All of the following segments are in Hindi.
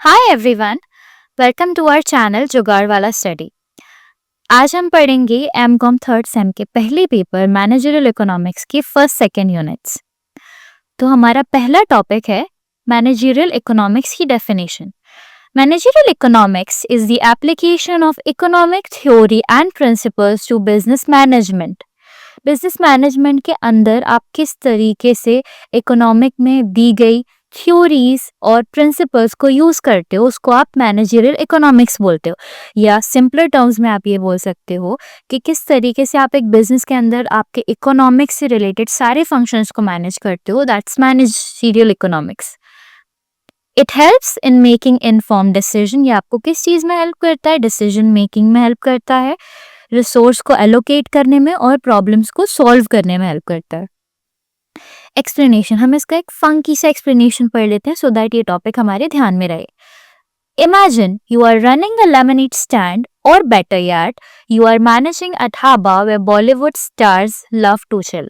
Hi everyone, welcome to our channel Jugaad Wala study. आज हम पढ़ेंगे एमकॉम थर्ड सेम के पहले पेपर मैनेजरियल इकोनॉमिक्स के फर्स्ट सेकेंड यूनिट्स। तो हमारा पहला टॉपिक है मैनेजरियल इकोनॉमिक्स की definition. Managerial economics is the application of economic theory and principles to business management. Business management के अंदर आप किस तरीके से इकोनॉमिक में दी गई थ्योरीज और प्रिंसिपल्स को यूज करते हो उसको आप मैनेजरियल इकोनॉमिक्स बोलते हो, या सिंपलर टर्म्स में आप ये बोल सकते हो कि किस तरीके से आप एक बिजनेस के अंदर आपके इकोनॉमिक्स से रिलेटेड सारे फंक्शंस को मैनेज करते हो। That's managerial economics. It helps in making informed decision. ये आपको किस चीज में हेल्प करता है? डिसीजन मेकिंग में हेल्प करता है, रिसोर्स को एलोकेट करने में और प्रॉब्लम्स को सॉल्व करने में हेल्प करता है। एक्सप्लेनेशन, हम इसका एक फंकी सा एक्सप्लेनेशन पढ़ लेते हैं सो दैट ये टॉपिक हमारे ध्यान में रहे। Imagine you are running a lemonade stand, or better yet, you are managing a dhaba where Bollywood stars love to chill.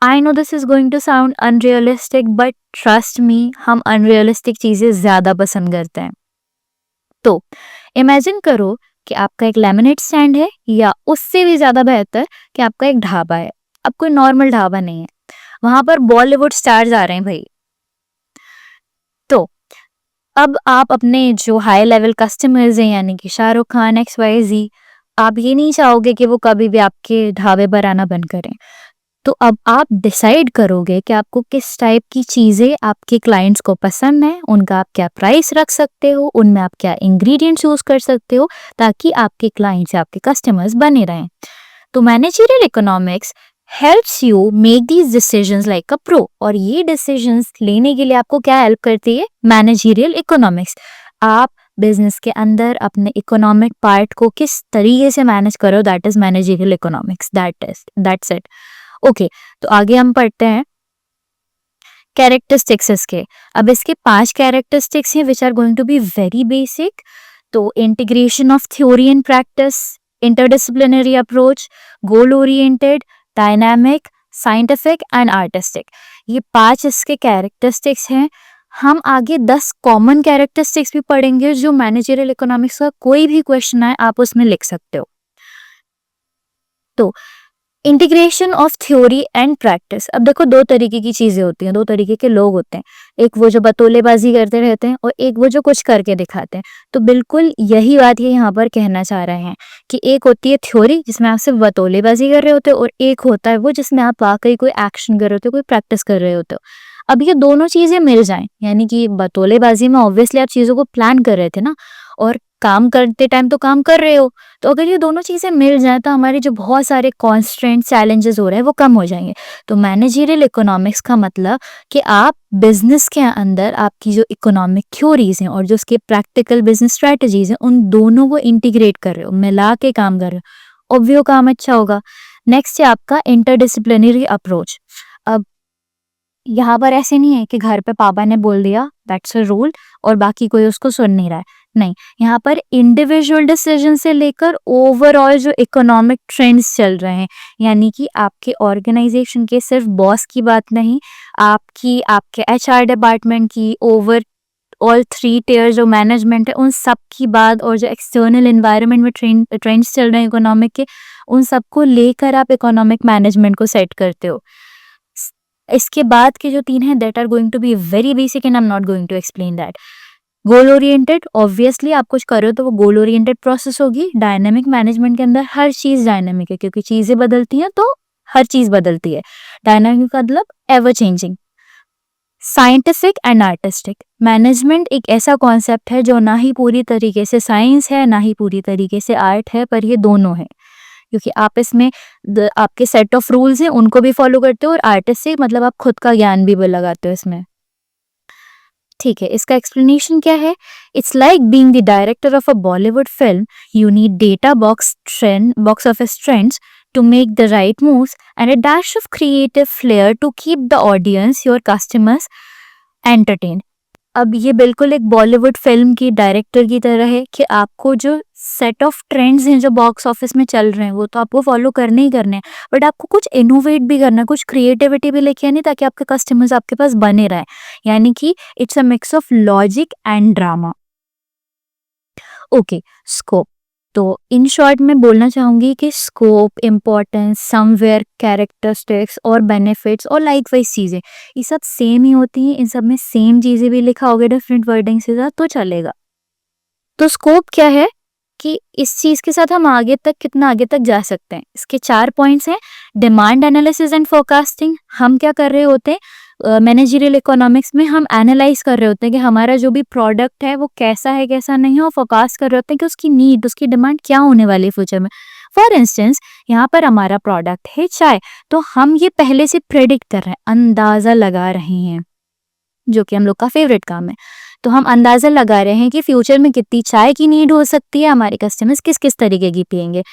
I know this is going to sound unrealistic, but trust me, हम unrealistic चीजें ज्यादा पसंद करते हैं। तो इमेजिन करो कि आपका एक लेमनेड स्टैंड है, या उससे भी ज्यादा बेहतर कि आपका एक ढाबा है। अब कोई नॉर्मल ढाबा नहीं है, वहां पर बॉलीवुड स्टार्स आ रहे हैं भाई। तो अब आप अपने जो हाई लेवल कस्टमर्स हैं, यानी कि शाहरुख खान, XYZ, आप ये नहीं चाहोगे कि वो कभी भी आपके ढाबे पर आना बंद करें। तो अब आप डिसाइड करोगे कि आपको किस टाइप की चीज़ें आपके क्लाइंट्स को पसंद है, उनका आप क्या प्राइस रख सकते हो, उनमें आप क्या इंग्रेडिएंट्स यूज कर सकते हो ताकि आपके क्लाइंट्स या आपके कस्टमर्स बने रहें। तो managerial economics helps you make these decisions like a pro. और ये डिसीजंस लेने के लिए आपको क्या हेल्प करती है? Managerial economics. आप बिजनेस के अंदर अपने इकोनॉमिक पार्ट को किस तरीके से मैनेज करो, that is managerial economics. That's it. Okay, तो आगे हम पढ़ते हैं कैरेक्टरिस्टिक्स इसके। अब इसके 5 कैरेक्टरिस्टिक्स हैं which are going to be very basic. तो integration of theory and practice, interdisciplinary approach, goal oriented, dynamic, scientific and artistic. ये 5 इसके कैरेक्टरिस्टिक्स हैं। हम आगे 10 कॉमन कैरेक्टरिस्टिक्स भी पढ़ेंगे जो मैनेजरियल इकोनॉमिक्स का कोई भी क्वेश्चन आए आप उसमें लिख सकते हो। तो integration of theory and practice. अब देखो, 2 तरीके की चीजें होती हैं, 2 तरीके के लोग होते हैं। एक वो जो बतौलेबाजी करते रहते हैं और एक वो जो कुछ करके दिखाते हैं। तो बिल्कुल यही बात ये यहाँ पर कहना चाह रहे हैं कि एक होती है थ्योरी जिसमें आप सिर्फ बतौलेबाजी कर रहे होते हो, और एक होता है वो जिसमें आप वाकई कोई एक्शन कर रहे होते हो, कोई प्रैक्टिस कर रहे होते हो। अब ये दोनों चीजें मिल जाएं, यानी कि बतौलेबाजी में ऑब्वियसली आप चीजों को प्लान कर रहे थे ना, और काम करते टाइम तो काम कर रहे हो। तो अगर ये दोनों चीजें मिल जाएं तो हमारे जो बहुत सारे कॉन्स्ट्रेंट चैलेंजेस हो रहे हैं वो कम हो जाएंगे। तो मैनेजरियल इकोनॉमिक्स का मतलब कि आप बिजनेस के अंदर आपकी जो इकोनॉमिक थ्योरीज हैं और जो उसके प्रैक्टिकल बिजनेस स्ट्रेटजीज हैं उन दोनों को इंटीग्रेट कर रहे हो, मिला के काम कर रहे हो। ऑब्वियस काम अच्छा होगा। नेक्स्ट है आपका इंटरडिसिप्लिनरी अप्रोच। अब यहाँ पर ऐसे नहीं है कि घर पे पापा ने बोल दिया दैट्स अ रूल और बाकी कोई उसको सुन नहीं रहा है। नहीं, यहाँ पर इंडिविजुअल डिसीजन से लेकर ओवरऑल जो इकोनॉमिक ट्रेंड्स चल रहे हैं, यानी कि आपके ऑर्गेनाइजेशन के सिर्फ बॉस की बात नहीं, आपके HR डिपार्टमेंट की, ओवर ऑल 3 टियर जो मैनेजमेंट है उन सब की बात, और जो एक्सटर्नल एनवायरनमेंट में ट्रेंड्स चल रहे हैं इकोनॉमिक के, उन सबको लेकर आप इकोनॉमिक मैनेजमेंट को सेट करते हो। इसके बाद के जो 3 हैं that are going to be very basic and I am not going to explain that. Goal oriented, obviously आप कुछ कर रहे हो तो वो गोल ओरिएंटेड प्रोसेस होगी। डायनेमिक मैनेजमेंट के अंदर हर चीज डायनेमिक है क्योंकि चीजें बदलती हैं तो हर चीज बदलती है। डायनेमिक का मतलब ever changing. Scientific and artistic management एक ऐसा कॉन्सेप्ट है जो ना ही पूरी तरीके से साइंस है ना ही पूरी तरीके से आर्ट है, पर ये दोनों है क्योंकि आप इसमें आपके सेट ऑफ रूल्स हैं उनको भी फॉलो करते हो, और आर्टिस्ट से मतलब आप खुद का ज्ञान भी लगाते हो इसमें। ठीक है, इसका एक्सप्लेनेशन क्या है? It's like being the director of a Bollywood film, you need data box office trends to make the right moves and a dash of creative flair to keep the audience, your customers, entertained. अब ये बिल्कुल एक बॉलीवुड फिल्म की डायरेक्टर की तरह है कि आपको जो सेट ऑफ ट्रेंड्स हैं जो बॉक्स ऑफिस में चल रहे हैं वो तो आपको फॉलो करने ही करने हैं, बट आपको कुछ इनोवेट भी करना है, कुछ क्रिएटिविटी भी लेके आनी, ताकि आपके कस्टमर्स आपके पास बने रहें। यानी कि it's a mix of logic and drama. Okay, scope. तो इन शॉर्ट मैं बोलना चाहूंगी कि स्कोप, इम्पोर्टेंस, समवेयर, कैरेक्टरिस्टिक्स और बेनिफिट्स और लाइक वाइज चीज़ें, ये सब सेम ही होती हैं। इन सब में सेम चीज़ें भी लिखा होगा डिफरेंट वर्डिंग के साथ तो चलेगा। तो स्कोप क्या है कि इस चीज़ के साथ हम आगे तक कितना आगे तक जा सकते हैं। इसके 4 पॉइंट्स हैं। Demand analysis and forecasting. हम क्या कर रहे होते हैं, मैनेजरियल इकोनॉमिक्स में हम एनालाइज कर रहे होते हैं कि हमारा जो भी प्रोडक्ट है वो कैसा है कैसा नहीं है, और फोरकास्ट कर रहे होते हैं कि उसकी नीड, उसकी डिमांड क्या होने वाली है फ्यूचर में। फॉर इंस्टेंस, यहाँ पर हमारा प्रोडक्ट है चाय, तो हम ये पहले से प्रेडिक्ट कर रहे हैं, अंदाजा लगा रहे हैं, जो कि हम लोग का फेवरेट काम है। तो हम अंदाजा लगा रहे हैं कि फ्यूचर में कितनी चाय की नीड हो सकती है, हमारे कस्टमर्स किस किस तरीके की पियेंगे।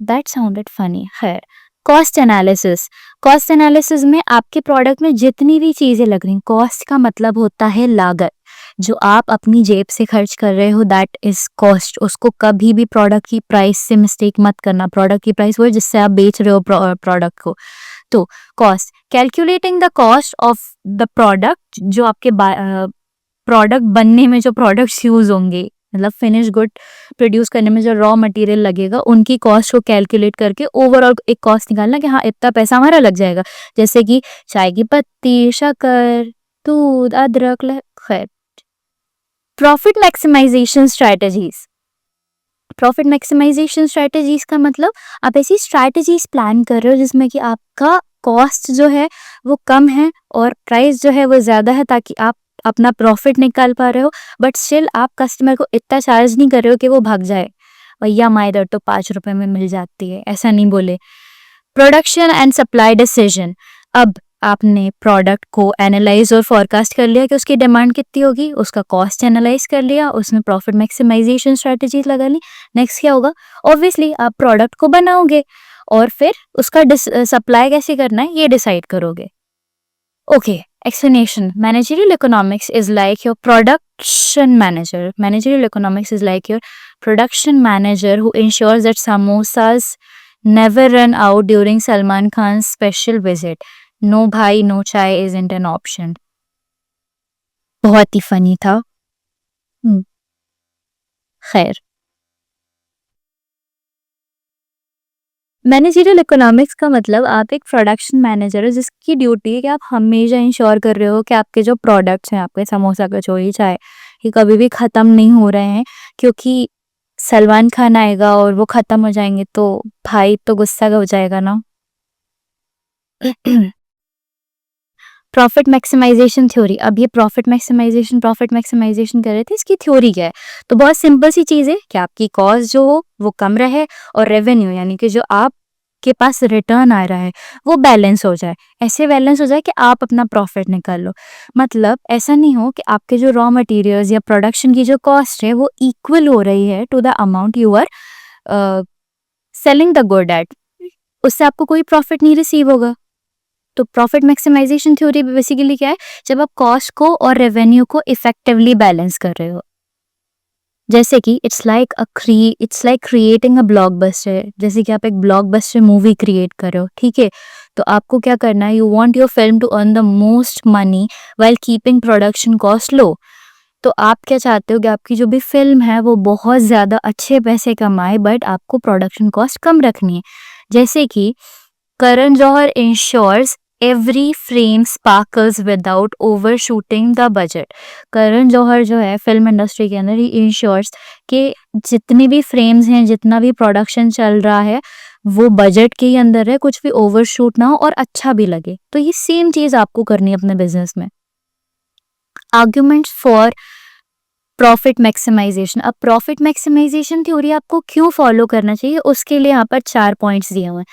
That sounded funny. खैर, कॉस्ट एनालिसिस। कॉस्ट एनालिसिस में आपके प्रोडक्ट में जितनी भी चीजें लग रही, कॉस्ट का मतलब होता है लागत, जो आप अपनी जेब से खर्च कर रहे हो, दैट इज कॉस्ट। उसको कभी भी प्रोडक्ट की प्राइस से मिस्टेक मत करना। प्रोडक्ट की प्राइस वो है जिससे आप बेच रहे हो प्रोडक्ट को। तो cost, calculating the cost of the product, जो आपके प्रोडक्ट बनने में जो प्रोडक्ट्स यूज होंगे, मतलब फिनिश गुड प्रोड्यूस करने में जो रॉ मटेरियल लगेगा, उनकी कॉस्ट को कैलकुलेट करके ओवरऑल एक कॉस्ट निकालना कि हाँ इतना पैसा हमारा लग जाएगा। जैसे कि चाय की पत्ती, शक्कर, दूध, अदरक, खैर। Profit maximization strategies. Profit maximization strategies का मतलब आप ऐसी स्ट्रैटेजीज प्लान कर रहे हो जिसमें कि आपका कॉस्ट जो है वो कम है और प्राइस जो है वो ज्यादा है, ताकि आप अपना प्रॉफिट निकाल पा रहे हो, बट स्टिल आप कस्टमर को इतना चार्ज नहीं कर रहे हो कि वो भाग जाए, भैया हमारे इधर तो 5 रुपए में मिल जाती है, ऐसा नहीं बोले। Production and supply decision. अब आपने प्रोडक्ट को एनालाइज और फोरकास्ट कर लिया कि उसकी डिमांड कितनी होगी, उसका कॉस्ट एनालाइज कर लिया, उसमें प्रॉफिट मैक्सिमाइजेशन स्ट्रेटजीज लगा ली। नेक्स्ट क्या होगा, ऑब्वियसली आप प्रोडक्ट को बनाओगे और फिर उसका सप्लाई कैसे करना है ये डिसाइड करोगे। Okay, explanation. Managerial economics is like your production manager. Managerial economics is like your production manager who ensures that samosas never run out during Salman Khan's special visit. No bhai, no chai isn't an option. बहुत ही फनी था। खैर, मैनेजरियल इकोनॉमिक्स का मतलब आप एक प्रोडक्शन मैनेजर हो जिसकी ड्यूटी है कि आप हमेशा इंश्योर कर रहे हो कि आपके जो प्रोडक्ट्स हैं, आपके समोसा, कचौड़ी, चाय, ये कभी भी ख़त्म नहीं हो रहे हैं, क्योंकि सलमान खान आएगा और वो ख़त्म हो जाएंगे तो भाई तो गुस्सा हो जाएगा ना। Profit maximization theory. अब ये प्रॉफिट मैक्सिमाइजेशन कर रहे थे, इसकी थ्योरी क्या है? तो बहुत सिंपल सी चीज़ है कि आपकी कॉस्ट जो हो वो कम रहे और रेवेन्यू यानी कि जो आप के पास रिटर्न आ रहा है वो बैलेंस हो जाए। ऐसे बैलेंस हो जाए कि आप अपना प्रॉफिट निकाल लो। मतलब ऐसा नहीं हो कि आपके जो रॉ मटेरियल्स या प्रोडक्शन की जो कॉस्ट है वो इक्वल हो रही है to the amount you are selling the good at, उससे आपको कोई प्रॉफिट नहीं रिसीव होगा। तो प्रॉफिट मैक्सिमाइजेशन थ्योरी बेसिकली क्या है, जब आप कॉस्ट को और रेवेन्यू को इफेक्टिवली बैलेंस कर रहे हो। जैसे कि it's like creating a blockbuster. जैसे कि आप एक ब्लॉकबस्टर मूवी क्रिएट कर रहे हो, ठीक है, तो आपको क्या करना है, you want your film to earn the most money while keeping production cost low. तो आप क्या चाहते हो कि आपकी जो भी फिल्म है वो बहुत ज्यादा अच्छे पैसे कमाए, बट आपको प्रोडक्शन कॉस्ट कम रखनी है। जैसे कि Karan Johar ensures every frame sparkles without overshooting the budget. Karan Johar जो है फिल्म इंडस्ट्री के अंदर ही इंश्योर्स कि जितने भी फ्रेम्स हैं, जितना भी प्रोडक्शन चल रहा है वो बजट के ही अंदर है, कुछ भी ओवर शूट ना हो और अच्छा भी लगे। तो ये सेम चीज आपको करनी है अपने बिजनेस में। Arguments for profit maximisation. अब प्रॉफिट मैक्सिमाइजेशन थ्योरी आपको क्यों फॉलो करना चाहिए, उसके लिए यहाँ पर 4 पॉइंट्स दिए हुए हैं।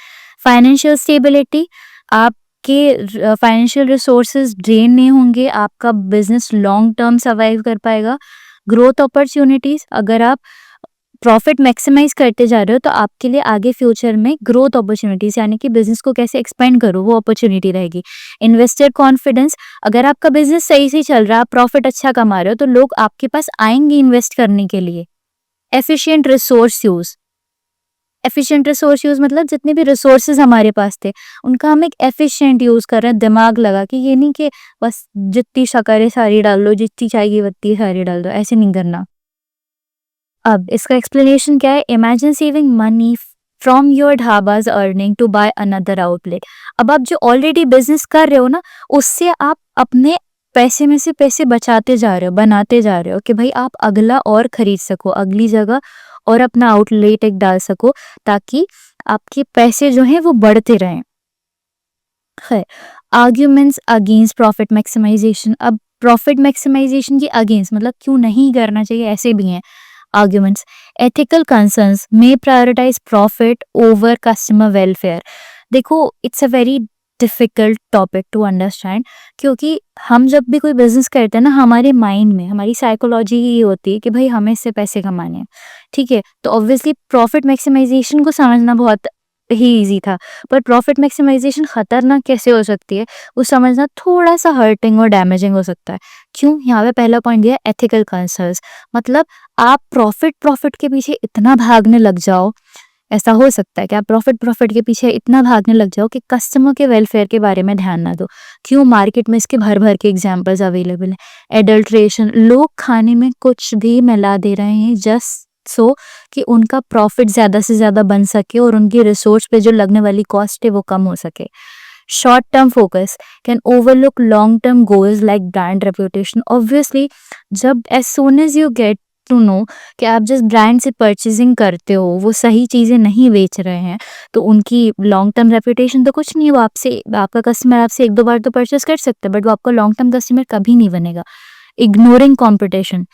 फाइनेंशियल स्टेबिलिटी, आपके फाइनेंशियल रिसोर्सेज ड्रेन नहीं होंगे, आपका बिजनेस लॉन्ग टर्म सर्वाइव कर पाएगा। ग्रोथ अपॉर्चुनिटीज, अगर आप प्रॉफिट मैक्सिमाइज करते जा रहे हो तो आपके लिए आगे फ्यूचर में ग्रोथ अपॉर्चुनिटीज यानी कि बिजनेस को कैसे एक्सपेंड करो वो अपॉर्चुनिटी रहेगी। इन्वेस्टर कॉन्फिडेंस, अगर आपका बिजनेस सही से चल रहा है, आप प्रॉफिट अच्छा कमा रहे हो तो लोग आपके पास आएंगे इन्वेस्ट करने के लिए। Efficient resource use, efficient resource use मतलब जितने भी रिसोर्सेज हमारे पास थे उनका हम एक एफिशिएंट यूज कर रहे हैं, दिमाग लगा के। ये नहीं कि बस जितनी शक्कर है सारी डाल दो, जितनी चाय की पत्ती है सारी डाल दो, ऐसे नहीं करना। अब इसका एक्सप्लेनेशन क्या है? Imagine saving money from your dhaba's earning to buy another outlet. अब आप जो ऑलरेडी बिजनेस कर रहे हो ना, उससे आप अपने पैसे में से पैसे बचाते जा रहे हो, बनाते जा रहे हो कि भाई आप अगला और खरीद सको, अगली जगह और अपना आउटलेट एक डाल सको, ताकि आपके पैसे जो हैं वो बढ़ते रहें। है आर्ग्यूमेंट्स अगेंस्ट प्रॉफिट मैक्सिमाइजेशन। अब प्रॉफिट मैक्सिमाइजेशन के अगेंस्ट मतलब क्यों नहीं करना चाहिए, ऐसे भी हैं arguments. Ethical concerns may prioritise profit over customer welfare. देखो, it's a very difficult topic to understand, क्योंकि हम जब भी कोई बिजनेस करते हैं ना, हमारे माइंड में हमारी साइकोलॉजी ये होती है कि भाई हमें इससे पैसे कमाने हैं, ठीक है। तो ऑब्वियसली प्रॉफिट मैक्सिमाइजेशन को समझना बहुत ही इजी था, पर प्रॉफिट मैक्सिमाइजेशन खतरनाक कैसे हो सकती है वो समझना थोड़ा सा हर्टिंग और डैमेजिंग हो सकता है। क्यों? यहाँ पे पहला पॉइंट दिया एथिकल कंसर्न्स, मतलब आप प्रॉफिट प्रॉफिट के पीछे इतना भागने लग जाओ, ऐसा हो सकता है कि आप प्रॉफिट प्रॉफिट के पीछे इतना भागने लग जाओ कि कस्टमर के वेलफेयर के बारे में ध्यान ना दो। क्यों? मार्केट में इसके भर भर के एग्जाम्पल्स अवेलेबल हैं। एडल्ट्रेशन, लोग खाने में कुछ भी मिला दे रहे हैं जस्ट सो कि उनका प्रॉफिट ज्यादा से ज्यादा बन सके और उनकी रिसोर्स पे जो लगने वाली कॉस्ट है वो कम हो सके। Short term focus can overlook long term goals like brand reputation. Obviously जब as soon as you get to know कि आप जिस ब्रांड से परचेजिंग करते हो वो सही चीज़ें नहीं बेच रहे हैं, तो उनकी लॉन्ग टर्म रेपुटेशन तो कुछ नहीं है। वो आपसे, आपका कस्टमर आपसे एक दो बार तो परचेस कर सकता है, बट वो आपका लॉन्ग टर्म कस्टमर कभी नहीं बनेगा। इग्नोरिंग कॉम्पिटिशन,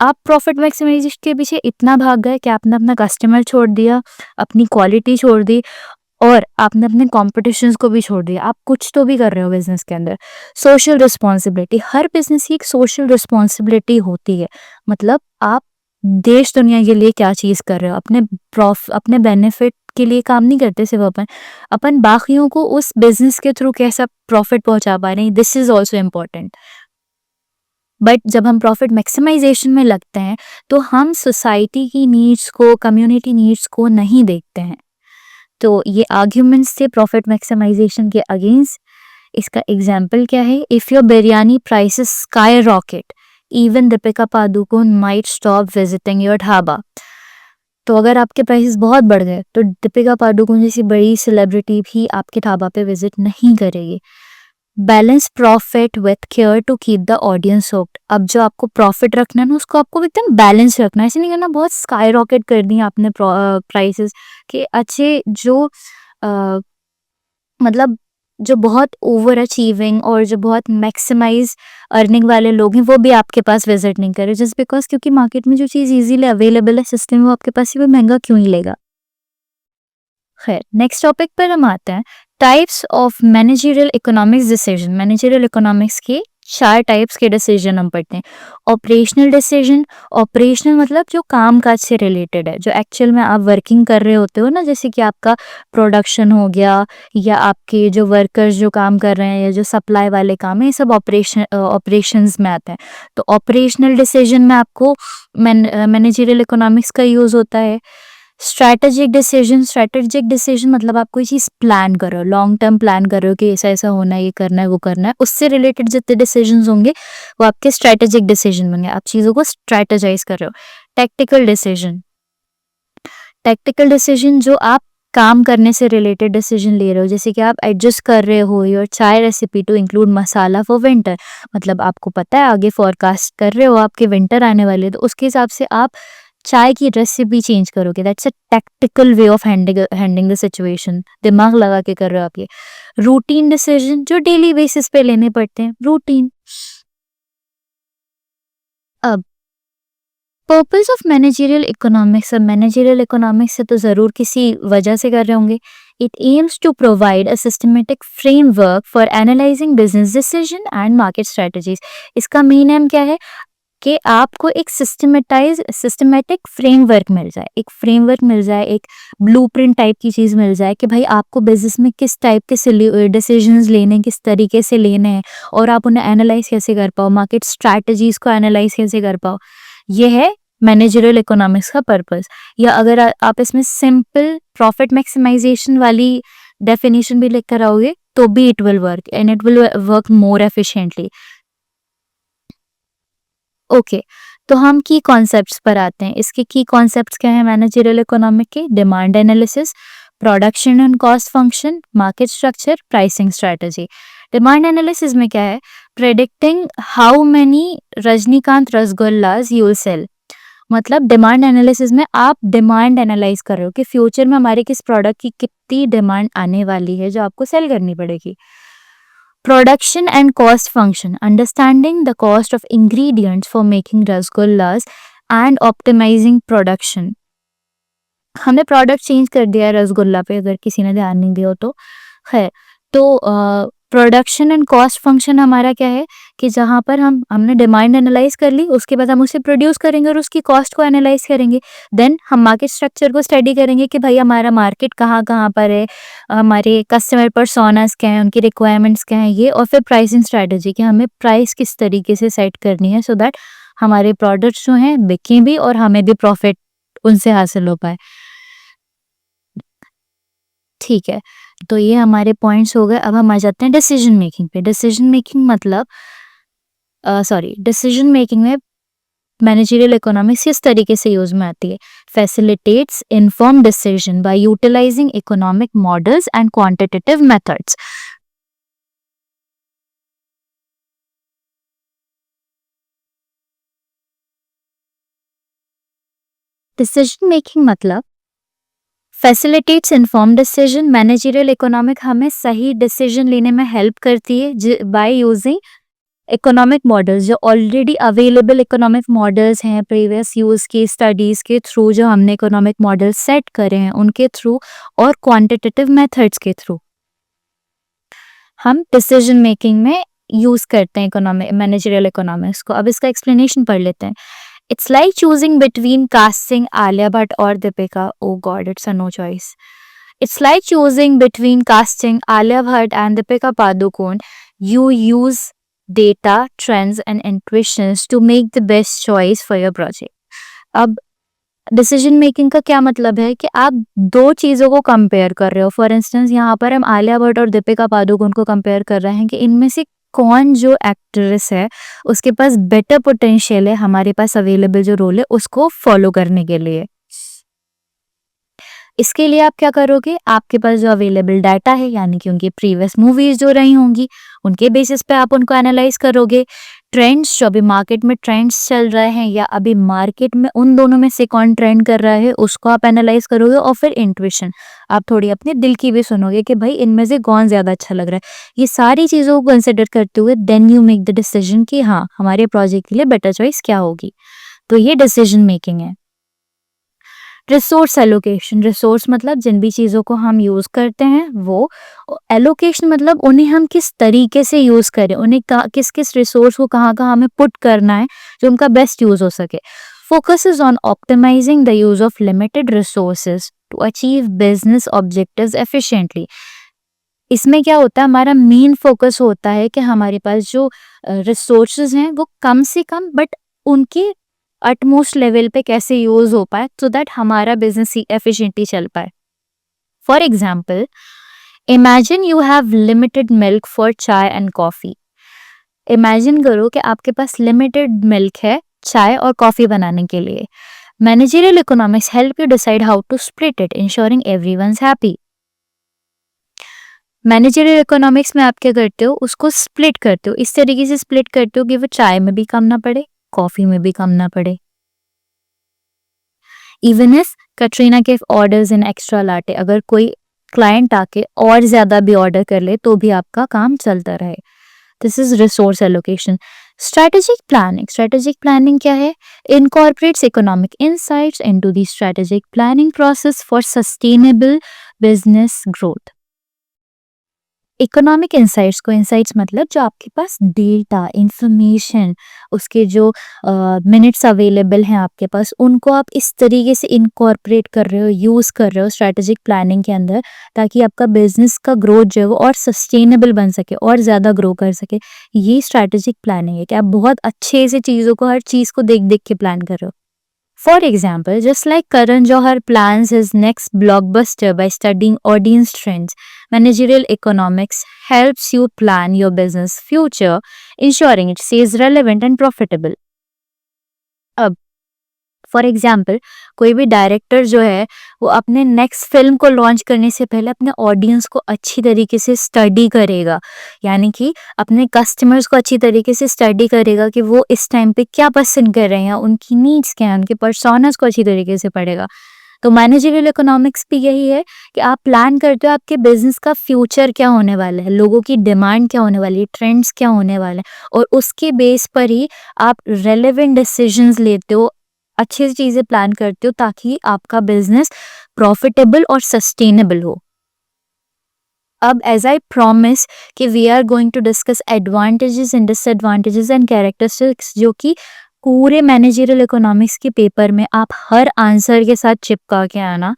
आप प्रॉफिट मैक्सिमाइजेशन के पीछे इतना भाग गए कि आपने अपना कस्टमर छोड़ दिया, अपनी क्वालिटी छोड़ दी और आपने अपने कॉम्पिटिशन्स को भी छोड़ दिया। आप कुछ तो भी कर रहे हो बिजनेस के अंदर। सोशल रिस्पॉन्सिबिलिटी, हर बिजनेस की एक सोशल रिस्पॉन्सिबिलिटी होती है, मतलब आप देश दुनिया के लिए क्या चीज़ कर रहे हो। अपने बेनिफिट के लिए काम नहीं करते सिर्फ अपन, अपन बाकियों को उस बिजनेस के थ्रू कैसा प्रॉफिट पहुंचा पा रहे हैं, this is also important. But जब हम प्रॉफिट मैक्सिमाइजेशन में लगते हैं तो हम सोसाइटी की नीड्स को, कम्युनिटी नीड्स को नहीं देखते हैं। तो ये आर्ग्यूमेंट्स थे प्रॉफिट मैक्सिमाइजेशन के अगेंस्ट। इसका एग्जाम्पल क्या है? If your biryani prices sky rocket, even Deepika Padukone might stop visiting your dhaba. तो अगर आपके प्राइसेस बहुत बढ़ गए तो दीपिका पादुकोण जैसी बड़ी सेलिब्रिटी भी आपके ढाबा पे विजिट नहीं करेगी। Balance profit with care to keep the audience hooked. अब जो आपको प्रॉफिट रखना है ना, उसको आपको एकदम बैलेंस रखना है। ऐसे नहीं करना बहुत स्काई रॉकेट कर दी आपने प्राइसेस कि अच्छे जो अ, मतलब जो बहुत ओवर अचीविंग और जो बहुत मैक्सिमाइज अर्निंग वाले लोग हैं वो भी आपके पास विजिट नहीं करे, जस्ट बिकॉज क्योंकि मार्केट में जो चीज़ इजीली अवेलेबल है, सस्ते में, वो आपके पास ही वो महंगा क्यों ही लेगा। खैर, नेक्स्ट टॉपिक पर हम आते हैं, types of managerial economics decision. Managerial economics के 4 टाइप्स के डिसीजन हम पढ़ते हैं। ऑपरेशनल डिसीजन, ऑपरेशनल मतलब जो काम काज से रिलेटेड है, जो एक्चुअल में आप वर्किंग कर रहे होते हो ना, जैसे कि आपका प्रोडक्शन हो गया या आपके जो वर्कर्स जो काम कर रहे हैं या जो सप्लाई वाले काम है, ये सब ऑपरेशंस में आते हैं। तो ऑपरेशनल डिसीजन में आपको मैनेजरियल इकोनॉमिक्स का यूज होता है। स्ट्रैटेजिक डिसीजन, स्ट्रैटेजिक डिसीजन मतलब आप कोई चीज़ प्लान करो, लॉन्ग टर्म प्लान करो कि ऐसा ऐसा होना है, ये करना है, वो करना है, उससे रिलेटेड जितने डिसीजंस होंगे वो आपके स्ट्रैटेजिक डिसीजन होंगे, आप चीज़ों को स्ट्रैटेजाइज कर रहे हो। टैक्टिकल डिसीजन, टैक्टिकल डिसीजन जो आप काम करने से रिलेटेड डिसीजन ले रहे हो, जैसे कि आप एडजस्ट कर रहे हो your chai recipe to include masala for winter, मतलब आपको पता है आगे फॉरकास्ट कर रहे हो आपके विंटर आने वाले, तो उसके हिसाब से आप चाय की रेसिपी चेंज करोगे। That's a tactical way of handling the situation, दिमाग लगा के कर रहे हो आप ये। रूटीन डिसीजन जो डेली बेसिस पे लेने पड़ते हैं, रूटीन। अब पर्पस ऑफ मैनेजरियल इकोनॉमिक्स, अब मैनेजरियल इकोनॉमिक्स से तो ज़रूर किसी वजह से कर रहे होंगे। It aims to provide a systematic framework for analyzing business decision and market strategies. इसका मेन एम क्या है कि आपको एक सिस्टमेटिक फ्रेमवर्क मिल जाए, एक ब्लूप्रिंट टाइप की चीज़ मिल जाए कि भाई आपको बिज़नेस में किस टाइप के डिसीजंस लेने हैं, किस तरीके से लेने हैं और आप उन्हें एनालाइज़ कैसे कर पाओ, मार्केट स्ट्रैटेजीज़ को एनालाइज़ कैसे कर पाओ। ये है मैनेजरियल इकोनॉमिक्स का पर्पस। या अगर आप इसमें सिंपल प्रॉफिट मैक्सिमाइजेशन वाली डेफिनेशन भी लिख कर आओगे तो भी it will work and it will work more efficiently. Okay, तो हम की कॉन्सेप्ट्स पर आते हैं। इसके की कॉन्सेप्ट्स क्या है मैनेजरियल इकोनॉमिक के? Demand analysis, production and cost function, market structure, pricing strategy. Demand analysis में क्या है? Predicting how many Rajinikanth rasgullas you will sell. मतलब डिमांड एनालिसिस में आप डिमांड एनालाइज कर रहे हो कि फ्यूचर में हमारे किस प्रोडक्ट की कितनी डिमांड आने वाली है जो आपको सेल करनी पड़ेगी। Production and cost function, understanding the cost of ingredients for making rasgullas and optimizing production. हमने प्रोडक्ट चेंज कर दिया है रसगुल्ला पे, अगर किसी ने ध्यान नहीं दिया हो तो खैर। तो प्रोडक्शन एंड कॉस्ट फंक्शन हमारा क्या है कि जहाँ पर हमने डिमांड एनालाइज कर ली, उसके बाद हम उसे प्रोड्यूस करेंगे और उसकी कॉस्ट को एनालाइज करेंगे। देन हम मार्केट स्ट्रक्चर को स्टडी करेंगे कि भाई हमारा मार्केट कहाँ कहाँ पर है, हमारे कस्टमर पर्सोनास क्या हैं, उनकी रिक्वायरमेंट्स क्या हैं ये, और फिर प्राइसिंग स्ट्रैटेजी कि हमें प्राइस किस तरीके से सेट करनी है सो दैट हमारे प्रोडक्ट्स जो हैं बिकें भी और हमें भी प्रॉफिट उनसे हासिल हो पाए। ठीक है, तो ये हमारे पॉइंट्स हो गए। अब हम आ जाते हैं डिसीजन मेकिंग पे। डिसीजन मेकिंग में मैनेजरियल इकोनॉमिक्स किस तरीके से यूज में आती है? Facilitates inform decision by utilising economic models and quantitative methods. Decision making मतलब facilitates inform decision. Managerial economic हमें सही डिसीजन लेने में हेल्प करती है बाय यूजिंग इकोनॉमिक मॉडल्स, जो ऑलरेडी अवेलेबल इकोनॉमिक मॉडल्स हैं प्रीवियस यूज की स्टडीज के थ्रू, जो हमने इकोनॉमिक मॉडल्स सेट करे हैं उनके थ्रू, और क्वांटिटेटिव मेथड्स के थ्रू हम डिसीजन मेकिंग में यूज करते हैं इकोनॉमिक मैनेजरियल इकोनॉमिक्स को। अब इसका एक्सप्लेनेशन पढ़ लेते हैं। It's like choosing between casting Alia Bhatt or Deepika. Oh God, it's a no choice. It's like choosing between casting Alia Bhatt and Deepika Padukone. You use data, trends and intuitions to make the best choice for your project. अब डिसीजन मेकिंग का क्या मतलब है कि आप दो चीज़ों को कंपेयर कर रहे हो। फॉर इंस्टेंस यहाँ पर हम आलिया भट्ट और दीपिका पादुकोण को कंपेयर कर रहे हैं कि इनमें से कौन जो एक्ट्रेस है उसके पास बेटर पोटेंशियल है हमारे पास अवेलेबल जो रोल है उसको फॉलो करने के लिए। इसके लिए आप क्या करोगे? आपके पास जो अवेलेबल डाटा है यानी कि उनकी प्रीवियस मूवीज जो रही होंगी उनके बेसिस पे आप उनको एनालाइज करोगे। ट्रेंड्स, जो अभी मार्केट में ट्रेंड्स चल रहे हैं या अभी मार्केट में उन दोनों में से कौन ट्रेंड कर रहा है उसको आप एनालाइज करोगे। और फिर इंट्यूशन, आप थोड़ी अपने दिल की भी सुनोगे कि भाई इनमें से कौन ज्यादा अच्छा लग रहा है। ये सारी चीजों को कंसिडर करते हुए then you make the decision कि हाँ हमारे प्रोजेक्ट के लिए बेटर चॉइस क्या होगी। तो ये डिसीजन मेकिंग है। रिसोर्स एलोकेशन, रिसोर्स मतलब जिन भी चीज़ों को हम यूज़ करते हैं वो, एलोकेशन मतलब उन्हें हम किस तरीके से यूज़ करें, उन्हें किस किस रिसोर्स को कहाँ कहाँ हमें पुट करना है जो उनका बेस्ट यूज़ हो सके। Focuses on optimizing the use of limited resources to achieve business objectives efficiently. इसमें क्या होता है, हमारा मेन फोकस होता है कि हमारे पास जो रिसोर्सेज हैं वो कम से कम बट उनके अटमोस्ट लेवल पे कैसे यूज हो पाए सो दैट हमारा बिजनेस एफिशिएंटली चल पाए। For example, imagine you have limited milk for चाय एंड कॉफी। इमेजिन करो कि आपके पास लिमिटेड मिल्क है चाय और कॉफी बनाने के लिए। Managerial economics help you decide how to split it insuring everyone's happy. Managerial economics में आप क्या करते हो, उसको स्प्लिट करते हो, इस तरीके से स्प्लिट करते हो कि वो चाय में भी कम ना पड़े कॉफी में भी कम ना पड़े। इवन इफ कटरीना के ऑर्डर्स इन एक्स्ट्रा लाटे, अगर कोई क्लाइंट आके और ज्यादा भी ऑर्डर कर ले तो भी आपका काम चलता रहे। This is resource allocation. Strategic planning क्या है? Incorporates economic insights into the strategic planning process for sustainable business growth. Economic insights को, इंसाइट्स मतलब जो आपके पास डेटा, इंफॉर्मेशन, उसके जो मिनट्स अवेलेबल हैं आपके पास, उनको आप इस तरीके से इनकॉर्पोरेट कर रहे हो, यूज़ कर रहे हो स्ट्रैटेजिक प्लानिंग के अंदर, ताकि आपका बिजनेस का ग्रोथ जो है वो और सस्टेनेबल बन सके और ज़्यादा ग्रो कर सके। ये स्ट्रैटेजिक प्लानिंग है कि आप बहुत अच्छे से चीज़ों को, हर चीज़ को देख देख के प्लान कर रहे हो। For example, just like Karan Johar plans his next blockbuster by studying audience trends, managerial economics helps you plan your business future, ensuring it stays relevant and profitable. अब फॉर एग्जाम्पल, कोई भी डायरेक्टर जो है वो अपने नेक्स्ट फिल्म को लॉन्च करने से पहले अपने ऑडियंस को अच्छी तरीके से स्टडी करेगा, यानी कि अपने कस्टमर्स को अच्छी तरीके से स्टडी करेगा कि वो इस टाइम पे क्या पसंद कर रहे हैं, उनकी नीड्स क्या हैं, उनके पर्सोनास को अच्छी तरीके से पढ़ेगा। तो मैनेजरियल इकोनॉमिक्स भी यही है कि आप प्लान करते हो आपके बिजनेस का फ्यूचर क्या होने वाला है, लोगों की डिमांड क्या होने वाली है, ट्रेंड्स क्या होने वाले हैं, और उसके बेस पर ही आप रेलेवेंट डिसीजंस लेते हो, अच्छी सी चीज़ें प्लान करते हो, ताकि आपका बिजनेस प्रॉफिटेबल और सस्टेनेबल हो। अब एज आई प्रॉमिस कि we are going to discuss advantages and disadvantages and characteristics, जो कि पूरे मैनेजरियल इकोनॉमिक्स के पेपर में आप हर आंसर के साथ चिपका के आना,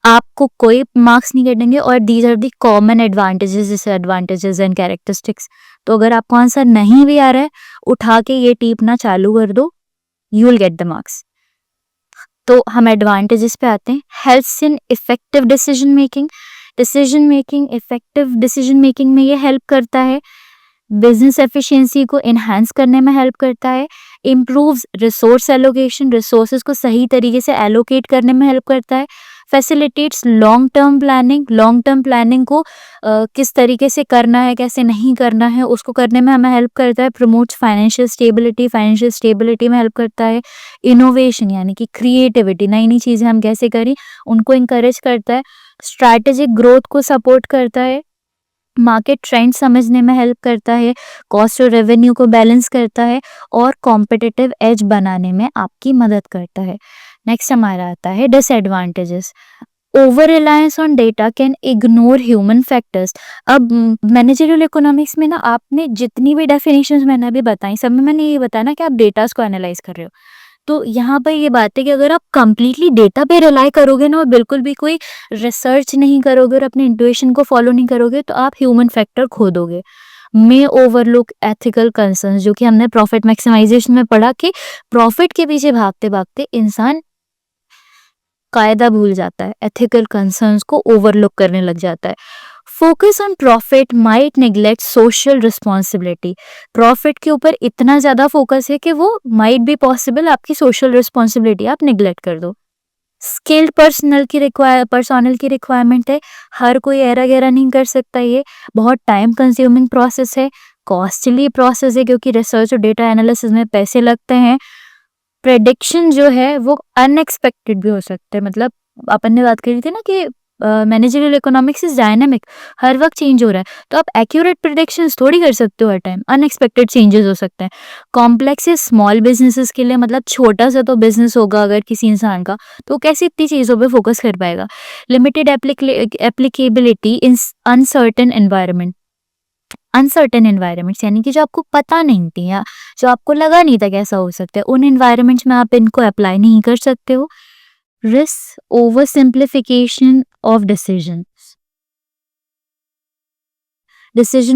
आपको कोई मार्क्स नहीं कटेंगे। और these are the common advantages, disadvantages and characteristics. तो अगर आपको आंसर नहीं भी आ रहा है, उठा के ये टीपना चालू कर दो, you will get the marks. तो हम एडवांटेजेस पे आते हैं। Helps in effective decision making, effective decision making में ये हेल्प करता है, बिजनेस एफिशिएंसी को इन्हांस करने में हेल्प करता है, इम्प्रूव्स रिसोर्स एलोकेशन, रिसोर्सेज को सही तरीके से एलोकेट करने में हेल्प करता है, फैसिलिटेट्स लॉन्ग टर्म प्लानिंग को किस तरीके से करना है, कैसे नहीं करना है, उसको करने में हमें हेल्प करता है, प्रमोट्स फाइनेंशियल स्टेबिलिटी में हेल्प करता है, इनोवेशन यानी कि क्रिएटिविटी, नई नई चीज़ें हम कैसे करें उनको इंकरेज करता है, स्ट्रैटेजिक ग्रोथ को सपोर्ट करता है, मार्केट ट्रेंड समझने में हेल्प करता है, कॉस्ट और रेवेन्यू को बैलेंस करता है, और कॉम्पिटिटिव एज बनाने में आपकी मदद करता है। नेक्स्ट हमारा आता है disadvantages. Over reliance on data can ignore human factors. अब मैनेजरियल इकोनॉमिक्स में ना, आपने जितनी भी डेफिनेशंस मैंने अभी बताई, सब में मैंने ये बताया ना कि आप डेटास को एनालाइज कर रहे हो। तो यहाँ पर ये बात है कि अगर आप कंप्लीटली डेटा पे रिलाई करोगे ना, और बिल्कुल भी कोई रिसर्च नहीं करोगे और अपने इंट्यूशन को फॉलो नहीं करोगे, तो आप ह्यूमन फैक्टर खो दोगे। मे ओवरलुक एथिकल कंसर्न्स, जो कि हमने प्रॉफिट मैक्सिमाइजेशन में पढ़ा कि प्रॉफिट के पीछे भागते भागते इंसान कायदा भूल जाता है, एथिकल कंसर्न्स को ओवरलुक करने लग जाता है। Focus on profit might neglect social responsibility. Profit के ऊपर इतना ज़्यादा फोकस है कि वो माइट बी पॉसिबल आपकी सोशल रिस्पॉन्सिबिलिटी आप नेग्लेक्ट कर दो। स्किल्ड पर्सनल की रिक्वायरमेंट है, हर कोई ऐरा गैरा नहीं कर सकता, ये बहुत टाइम कंज्यूमिंग प्रोसेस है, कॉस्टली प्रोसेस है, क्योंकि रिसर्च और डेटा एनालिसिस में पैसे लगते हैं। प्रेडिक्शन जो है वो अनएक्सपेक्टेड भी हो सकते हैं, मतलब अपन ने बात करी थी ना कि मैनेजरियल इकोनॉमिक्स इज डायनामिक, हर वक्त चेंज हो रहा है, तो आप एक्यूरेट प्रेडिक्शंस थोड़ी कर सकते हो हर टाइम, अनएक्सपेक्टेड चेंजेस हो सकते हैं। कॉम्प्लेक्स है स्मॉल बिजनेसेस के लिए, मतलब छोटा सा तो बिजनेस होगा अगर किसी इंसान का, तो कैसे इतनी चीज़ों पे फोकस कर पाएगा। लिमिटेड एप्लीकेबिलिटी इन अनसर्टेन एनवायरनमेंट्स, यानी कि जो आपको पता नहीं थी या जो आपको लगा नहीं था कैसा हो सकता है, उन एनवायरनमेंट्स में आप इनको अप्लाई नहीं कर सकते हो। Risk over simplification of decision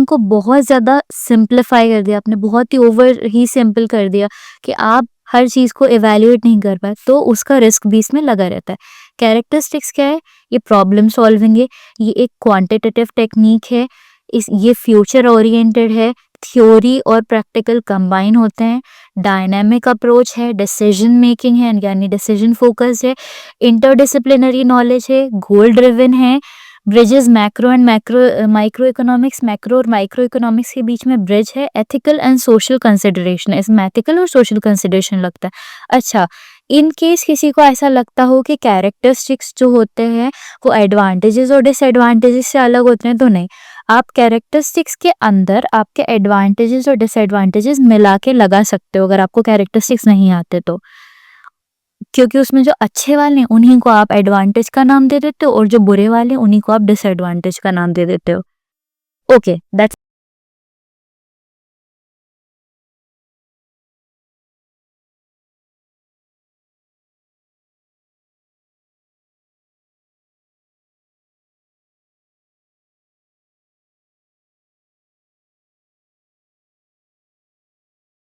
को बहुत ज़्यादा सिंप्लीफाई कर दिया आपने, बहुत ही ओवर ही सिंपल कर दिया कि आप हर चीज़ को इवेल्युएट नहीं कर पाए, तो उसका रिस्क भी इसमें लगा रहता है। कैरेक्टरिस्टिक्स क्या है, ये प्रॉब्लम सॉल्विंग है, ये एक क्वांटिटेटिव टेक्निक है, ये फ्यूचर ओरिएंटेड है, थ्योरी और प्रैक्टिकल कंबाइन होते हैं, डायनामिक अप्रोच है, डिसीजन मेकिंग है यानी डिसीजन फोकस है, इंटरडिसिप्लिनरी नॉलेज है, गोल ड्रिवन है, bridges macro and micro economics, macro और माइक्रो इकोनॉमिक्स के बीच में ब्रिज है, एथिकल एंड सोशल कंसिडरेशन है, इसमें एथिकल और सोशल कंसिडरेशन लगता है। अच्छा, इन केस किसी को ऐसा लगता हो कि कैरेक्टरिस्टिक्स जो होते हैं वो एडवांटेजेस और डिसएडवांटेजेस से अलग होते हैं, तो नहीं, आप कैरेक्टरिस्टिक्स के अंदर आपके एडवांटेजेस और डिसएडवांटेजेस मिला के लगा सकते हो अगर आपको कैरेक्टरिस्टिक्स नहीं आते तो, क्योंकि उसमें जो अच्छे वाले हैं उन्हीं को आप एडवांटेज का नाम दे देते हो और जो बुरे वाले हैं उन्हीं को आप डिसएडवांटेज का नाम दे देते हो। Okay, that's